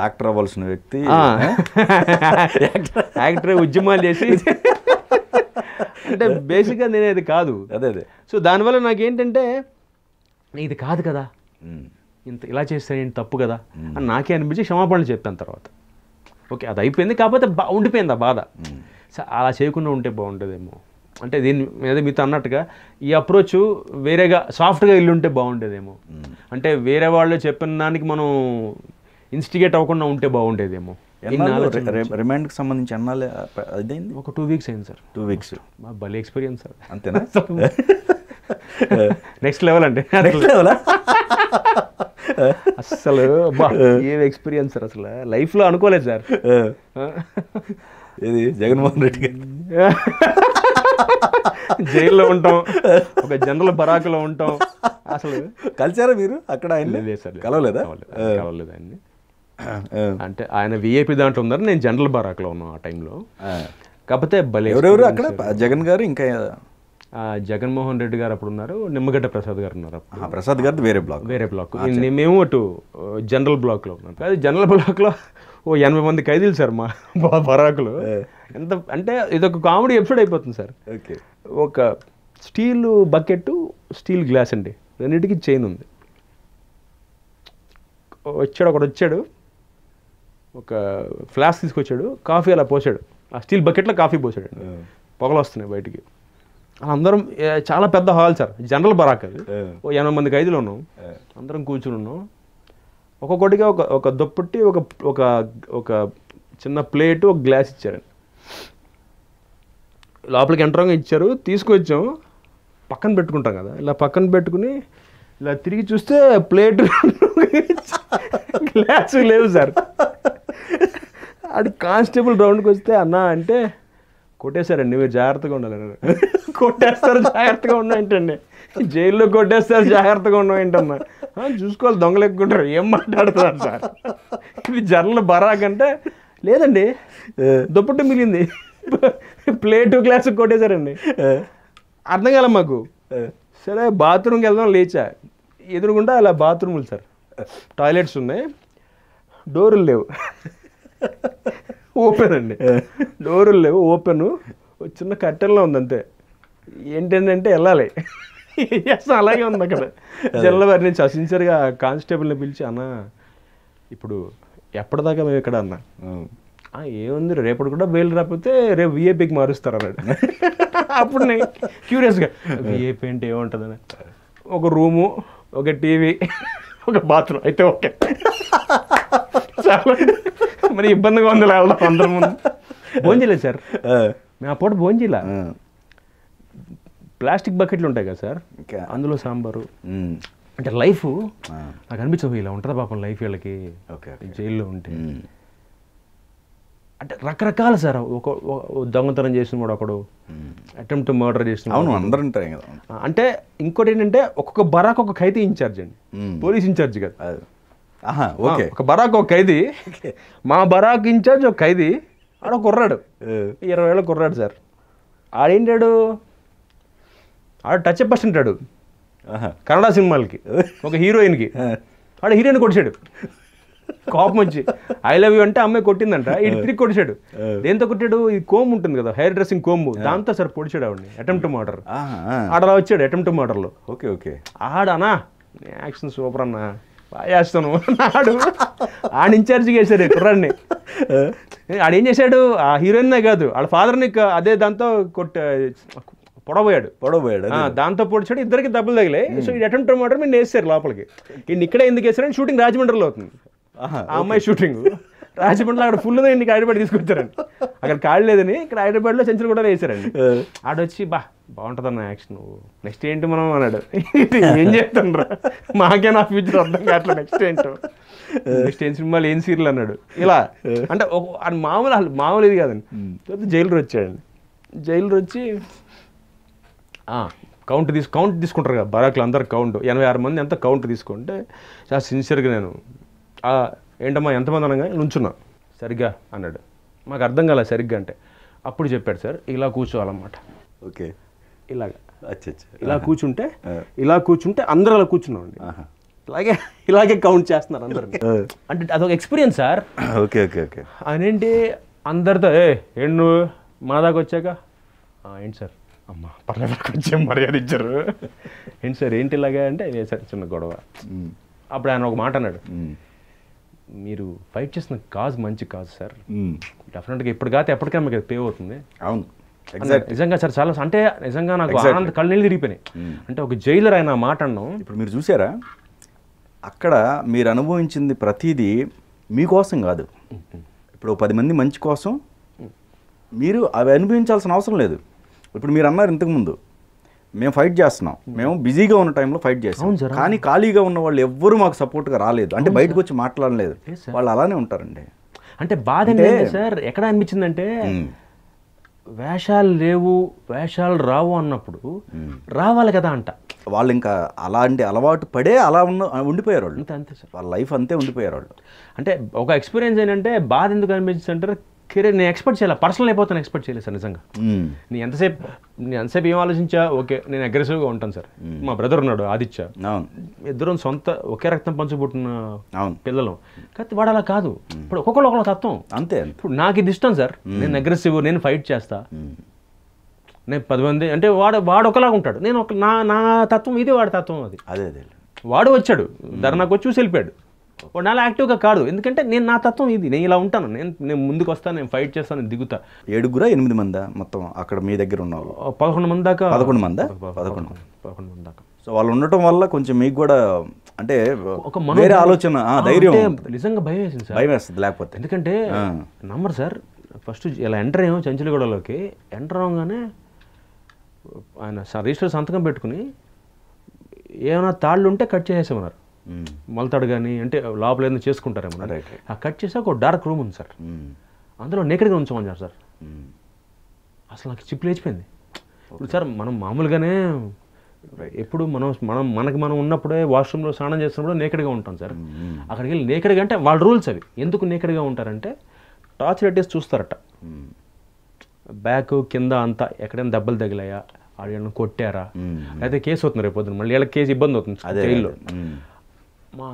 Doctor అవ్వాల్సిన వ్యక్తి actor ఉద్యమాలు చేసి అంటే బేసిక్గా నేను అది కాదు. అదే సో దానివల్ల నాకేంటంటే ఇది కాదు కదా, ఇంత ఇలా చేస్తే ఏంటి తప్పు కదా అని నాకే అనిపించి క్షమాపణలు చెప్పాను తర్వాత. ఓకే అది అయిపోయింది, కాకపోతే ఉండిపోయింది ఆ బాధ. అలా చేయకుండా ఉంటే బాగుంటుందేమో అంటే దీని మీద మీతో అన్నట్టుగా ఈ అప్రోచ్ వేరేగా సాఫ్ట్గా ఇల్లు ఉంటే బాగుండేదేమో, అంటే వేరే వాళ్ళు చెప్పిన దానికి మనం ఇన్స్టిగేట్ అవ్వకుండా ఉంటే బాగుండేదేమో. రిమాండ్కి సంబంధించి అన్నాలే అదైంది ఒక 2 weeks అయింది సార్. 2 weeks భలే ఎక్స్పీరియన్స్ సార్. అంతేనా? నెక్స్ట్ లెవెల్ అంటే అసలు ఏం ఎక్స్పీరియన్స్ సార్, అసలు లైఫ్లో అనుకోలేదు సార్. ఇది జగన్మోహన్ రెడ్డి గారు జైల్లో ఉంటాం, ఒక జనరల్ బరాకులో ఉంటాం. అసలు కలిసారా మీరు అక్కడ? ఆయన కలవలేదా? కలవలేదు ఆయన్ని. అంటే ఆయన విఐపి దాంట్లో ఉన్నారు, నేను జనరల్ బరాక్లో ఉన్నాను ఆ టైంలో. కాకపోతే ఎవరెవరు అక్కడ? జగన్ గారు, ఇంకా జగన్మోహన్ రెడ్డి గారు అప్పుడు ఉన్నారు, నిమ్మగడ్డ ప్రసాద్ గారు ఉన్నారు. ప్రసాద్ గారు వేరే బ్లాక్, మేము అటు జనరల్ బ్లాక్లో ఉన్నాం. అది జనరల్ బ్లాక్లో 80 మంది ఖైదీలు సార్ మా బరాకులు. ఎంత అంటే ఇదొక కామెడీ ఎపిసోడ్ అయిపోతుంది సార్. ఒక స్టీల్ బకెట్, స్టీల్ గ్లాస్ అండి, రెండింటికి చైన్ ఉంది. ఒకడు వచ్చాడు, ఒక ఫ్లాస్క్ తీసుకొచ్చాడు, కాఫీ అలా పోసాడు, ఆ స్టీల్ బకెట్లో కాఫీ పోసాడు. పొగలు వస్తున్నాయి బయటికి. అందరం చాలా పెద్ద హాల్ సార్, జనరల్ బరాక్ అది. 80 మంది ఖైదీలు ఉన్నాం, అందరం కూర్చుని ఉన్నాం. ఒక్కొక్కటిగా ఒక దుప్పటి, ఒక చిన్న ప్లేటు, ఒక గ్లాస్ ఇచ్చారండి. లోపలికి ఎంటరంగా ఇచ్చారు, తీసుకొచ్చాం, పక్కన పెట్టుకుంటాం కదా, ఇలా పక్కన పెట్టుకుని ఇలా తిరిగి చూస్తే ప్లేటు గ్లాసు లేవు సార్. అది కానిస్టేబుల్ రౌండ్కి వస్తే అన్నా అంటే కొట్టేశారండి, మీరు జాగ్రత్తగా ఉండాలి. కొట్టేస్తారు జాగ్రత్తగా ఉన్నా ఏంటండి, జైల్లో కొట్టేస్తారు జాగ్రత్తగా ఉన్నాం ఏంటన్నా, చూసుకోవాలి దొంగలు ఎక్కుంటారు, ఏం మాట్లాడుతున్నారు సార్, ఇది జనరల్ బరాక్ అంటే లేదండి దుప్పట్టు మిగిలింది, ప్లేటు గ్లాసు కొట్టేశారండి. అర్థం కాలే మాకు. సరే బాత్రూమ్కి వెళ్దాం, లేచా, ఎదురుగుండా అలా బాత్రూములు సార్, టాయిలెట్స్ ఉన్నాయి, డోర్లు లేవు, ఓపెన్ అండి, డోర్లు లేవు, ఓపెన్, చిన్న కట్టెల్లో ఉంది అంతే. ఏంటంటే వెళ్ళాలి, అలాగే ఉంది అక్కడ. జనరల్ వారి నుంచి సిన్సియర్గా కానిస్టేబుల్ని పిలిచి, అన్న ఇప్పుడు ఎప్పటిదాకా మేము ఇక్కడ అన్నా, ఏముంది రేపటి కూడా బెయిల్ రాకపోతే రేపు విఐపికి మారుస్తారు అన్నాడు. అప్పుడు నేను క్యూరియస్గా విఐపి అంటే ఏముంటుందని, ఒక రూము, ఒక టీవీ, ఒక బాత్రూమ్ అయితే ఓకే, చాలా మరి ఇబ్బందిగా ఉంది వెళ్దాం అందరం ముందు. భోంజీలేదు సార్, మేము అప్పుడు భోంజీలా, ప్లాస్టిక్ బకెట్లు ఉంటాయి కదా సార్, అందులో సాంబారు. అంటే లైఫ్ నాకు అనిపించదు ఇలా ఉంటుందా పాపం లైఫ్ వీళ్ళకి జైల్లో ఉంటే. అంటే రకరకాల సార్, ఒక దొంగతనం చేసిన వాడు ఒకడు, అటెంప్ట్ మర్డర్ చేసిన అందరూ ఉంటాయి కదా. అంటే ఇంకోటి ఏంటంటే ఒక్కొక్క బరాక్ ఒక ఖైదీ ఇన్ఛార్జ్ అండి, పోలీస్ ఇన్ఛార్జ్ కదా. ఒక బరాక్ ఒక ఖైదీ, మా బరాక్ ఇన్ఛార్జ్ ఒక ఖైదీ, ఆడ కుర్రాడు 20 ఏళ్ళ కుర్రాడు సార్. ఆడేంటాడు, ఆడ టచ్ అప్ ఉంటాడు కన్నడ సినిమాలకి, ఒక హీరోయిన్కి, ఆడ హీరోయిన్ కొట్టాడు. కోపం వచ్చి ఐ లవ్ యూ అంటే అమ్మాయి కొట్టిందంట, ఇటు తిరిగి కొట్టాడు. దేంతో కొట్టాడు, ఇది కోమ్ ఉంటుంది కదా, హెయిర్ డ్రెస్సింగ్ కోమ్, దాంతో సార్ పొడిచాడు ఆవిడని. అటెంప్ట్ మర్డర్, ఆడలా వచ్చాడు అటెంప్ట్ మర్డర్లో. ఆడనా యాక్షన్ సూపర్ అన్న, బాగా చేస్తాను ఆడు. ఆడ ఇన్ఛార్జిగా వేసాడు కుర్రాడిని. ఆడేం చేశాడు, ఆ హీరోయిన్నే కాదు వాళ్ళ ఫాదర్ని అదే దాంతో పొడబోయాడు. దాంతో పొడిచాడు, ఇద్దరికి దెబ్బలు తగిలాయి. సో ఈ అటెంప్ట్ మర్డర్ మీరు వేసారు లోపలికి. ఇక్కడే ఎందుకు వేసారని, షూటింగ్ రాజమండ్రిలో అవుతుంది, ఆ అమ్మాయి షూటింగ్ రాజమండ్రిలో. అక్కడ ఫుల్ ఇంటికి హైదరాబాద్ తీసుకొచ్చారండి, అక్కడ ఖాళీ లేదని ఇక్కడ హైదరాబాద్లో సెంచరీ కూడా వేసారండి. ఆడొచ్చి బాగుంటుందన్న యాక్షన్, నెక్స్ట్ ఏంటి మనం అన్నాడు. ఏం చేస్తాను మాకే నా ఫ్యూచర్ అర్థం కావట్లేదు, నెక్స్ట్ ఏంటో, నెక్స్ట్ ఏం సినిమాలు ఏం సీరియల్ అన్నాడు. ఇలా అంటే మామూలు ఇది కాదండి. తర్వాత జైలు వచ్చాడండి. జైలు వచ్చి కౌంట్ తీసుకుంటారు కదా బరాకులు అందరు, కౌంట్ 86 మంది ఎంత కౌంట్ తీసుకుంటే చాలా సిన్సియర్గా నేను ఏంటమ్మా ఎంతమంది అనగా నుంచున్నా, సరిగ్గా అన్నాడు. మాకు అర్థం కాలేదు సరిగ్గా అంటే. అప్పుడు చెప్పాడు సార్ ఇలా కూర్చోవాలన్నమాట. ఓకే, ఇలా కూర్చుంటే అందరూ అలా కూర్చున్నామండి. ఇలాగే కౌంట్ చేస్తున్నారు అందరు. అంటే అదొక experience sir. Okay okay okay. ఆయన ఏంటి అందరితో ఏంటి నువ్వు మా దాకా వచ్చాక ఏంటి సార్ అమ్మ పర్లేదు కొంచెం మర్యాద ఇచ్చారు. ఏంటి సార్ ఏంటి ఇలాగా అంటే సార్ చిన్న గొడవ. అప్పుడు ఆయన ఒక మాట అన్నాడు, మీరు ఫైట్ చేసిన కాజ్ మంచి కాజ్ సార్, డెఫినెట్గా ఇప్పుడు కాదు ఎప్పటికైనా మీకు పే అవుతుంది. అవును నిజంగా సార్ చాలా అంటే నిజంగా నాకు ఆనంద కళ్ళు నీళ్ళు తిరిగిపోయినాయి. అంటే ఒక జైలర్ ఆయన మాట అన్నాం. ఇప్పుడు మీరు చూసారా అక్కడ మీరు అనుభవించింది ప్రతిదీ మీకోసం కాదు. ఇప్పుడు 10 మంది మంచి కోసం మీరు అవి అనుభవించాల్సిన అవసరం లేదు. ఇప్పుడు మీరు అన్నారు ఇంతకుముందు మేము ఫైట్ చేస్తున్నాం, మేము బిజీగా ఉన్న టైంలో ఫైట్ చేస్తాం, కానీ ఖాళీగా ఉన్న వాళ్ళు ఎవ్వరూ మాకు సపోర్ట్గా రాలేదు, అంటే బయటకు వచ్చి మాట్లాడలేదు. వాళ్ళు అలానే ఉంటారండి. అంటే బాధ ఏంటంటే సార్ ఎక్కడ అనిపించిందంటే వేషాలు లేవు వేషాలు రావు అన్నప్పుడు రావాలి కదా అంట. వాళ్ళు ఇంకా అలాంటి అలవాటు పడే అలా ఉండిపోయారు వాళ్ళు. అంతే సార్, వాళ్ళ లైఫ్ అంతే ఉండిపోయారు వాళ్ళు. అంటే ఒక ఎక్స్పీరియన్స్ ఏంటంటే బాధ ఎందుకు అనిపించింది అంటే కెరీర్ నేను ఎక్స్పెక్ట్ చేయాలి, పర్సనల్ అయిపోతాను ఎక్స్పెక్ట్ చేయలేదు సార్. నిజంగా నేను ఎంతసేపు ఏం ఆలోచించా, ఓకే నేను అగ్రెసివ్గా ఉంటాను సార్. మా బ్రదర్ ఉన్నాడు ఆదిత్య, ఇద్దరం సొంత ఒకే రక్తం పంచుబుట్టిన పిల్లలు, కాకపోతే వాడు అలా కాదు. ఇప్పుడు ఒక్కొక్కరు తత్వం అంతే. ఇప్పుడు నాకు ఇది ఇష్టం సార్, నేను అగ్రెసివ్, నేను ఫైట్ చేస్తా, నేను 10 మంది అంటే వాడు ఒకలాగా ఉంటాడు, నేను నా తత్వం ఇది, వాడి తత్వం అది. అదే వాడు వచ్చాడు ధర్నాకు వచ్చి చూసి వెళ్ళిపోయాడు. వాడు నాలా యాక్టివ్గా కాదు, ఎందుకంటే నేను నా తత్వం ఇది, నేను ఇలా ఉంటాను, నేను ముందుకు వస్తాను, నేను ఫైట్ చేస్తాను, నేను దిగుతా. 7-8 మందా మొత్తం అక్కడ మీ దగ్గర ఉన్న 11 మంది దాకా. 11 మంది దాకా. సో వాళ్ళు ఉండటం వల్ల కొంచెం మీకు కూడా అంటే ఒక వేరే ఆలోచన, ధైర్యం, నిజంగా భయం వేసింది సార్. భయం వేస్తుంది లేకపోతే. ఎందుకంటే నమ్మరు సార్, ఫస్ట్ ఇలా ఎంటర్ అయ్యాము చెంచులగూడలోకి, ఎంటర్ అవగానే ఆయన రిజిస్టర్ సంతకం పెట్టుకుని ఏమైనా తాళ్ళు ఉంటే కట్ చేసేసామన్నారు. మొలతాడు కానీ అంటే లోపల ఏదైనా చేసుకుంటారేమో, ఆ కట్ చేసి ఒక డార్క్ రూమ్ ఉంది సార్, అందులో నేకడ్గా ఉంచమన్నారు సార్. అసలు నాకు చిప్పు లేచిపోయింది. ఇప్పుడు సార్ మనం మామూలుగానే ఎప్పుడు మనం ఉన్నప్పుడే వాష్రూమ్లో స్నానం చేస్తున్నప్పుడు నేకడ్గా ఉంటాం సార్. అక్కడికి వెళ్ళి నేకడ్గా అంటే వాళ్ళ రూల్స్ అవి. ఎందుకు నేకడ్గా ఉంటారంటే టార్చ్ లైట్ చూస్తారట, బ్యాక్ కింద అంతా ఎక్కడైనా దెబ్బలు తగిలాయా, ఆడ కొట్టారా, అయితే కేసు అవుతుంది రేపు పొద్దున, మళ్ళీ వీళ్ళకి కేసు ఇబ్బంది అవుతుంది జైల్లో.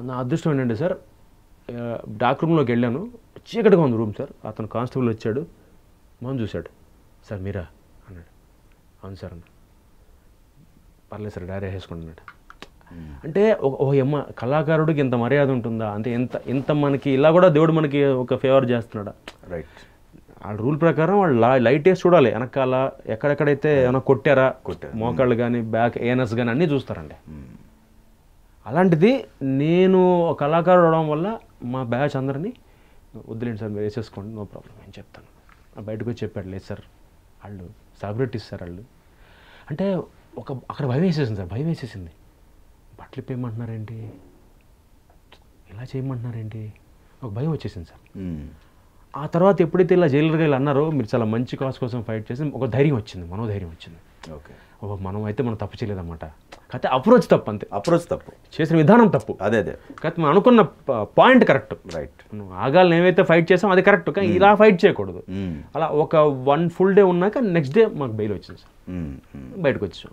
నా అదృష్టం ఏంటంటే సార్, డార్క్ రూమ్లోకి వెళ్ళాను, చీకటిగా ఉంది రూమ్ సార్. అతను కానిస్టేబుల్ వచ్చాడు, మనం చూశాడు, సార్ మీరా అన్నాడు. అవును సార్ అన్న. పర్లేదు సార్ డైరీ వేసుకోండి అన్నాడు. అంటే ఓ అమ్మ కళాకారుడికి ఇంత మర్యాద ఉంటుందా, అంటే ఇంత మనకి ఇలా కూడా దేవుడు మనకి ఒక ఫేవర్ చేస్తున్నాడా. రైట్. వాళ్ళ రూల్ ప్రకారం వాళ్ళు లైట్ వేసి చూడాలి, వెనకాల ఎక్కడెక్కడైతే ఏమైనా కొట్టారా, మోకాళ్ళు కానీ బ్యాక్ ఏనస్ కానీ అన్నీ చూస్తారండి. అలాంటిది నేను కళాకారుడు అవడం వల్ల మా బ్యాచ్ అందరినీ వద్దులేండి సార్ మీరు వేసేసుకోండి, నో ప్రాబ్లం నేను చెప్తాను. బయటకు వచ్చి చెప్పాడు, లేదు సార్ వాళ్ళు సెలబ్రిటీస్ సార్ వాళ్ళు. అంటే అక్కడ భయం వేసేసింది సార్, భయం వేసేసింది. బట్టలు ఇప్పేయమంటున్నారేంటి, ఇలా చేయమంటున్నారేంటి, ఒక భయం వచ్చేసింది సార్. ఆ తర్వాత ఎప్పుడైతే ఇలా జైలర్గా ఇలా అన్నారో, మీరు చాలా మంచి కాజ్ కోసం ఫైట్ చేసి ఒక ధైర్యం వచ్చింది, మనోధైర్యం వచ్చింది. ఓకే, మనం అయితే మనం తప్పు చేయలేదన్నమాట. కాకపోతే అప్రోచ్ తప్పు, అంతే. అప్రోచ్ తప్పు, చేసిన విధానం తప్పు. అదే కాకపోతే మనం అనుకున్న పాయింట్ కరెక్ట్. రైట్. ఆగాలని ఏవైతే ఫైట్ చేసాం అది కరెక్ట్, కానీ ఇలా ఫైట్ చేయకూడదు. అలా ఒక 1 full day ఉన్నాక నెక్స్ట్ డే మాకు బెయిల్ వచ్చింది సార్, బయటకు వచ్చేసాం.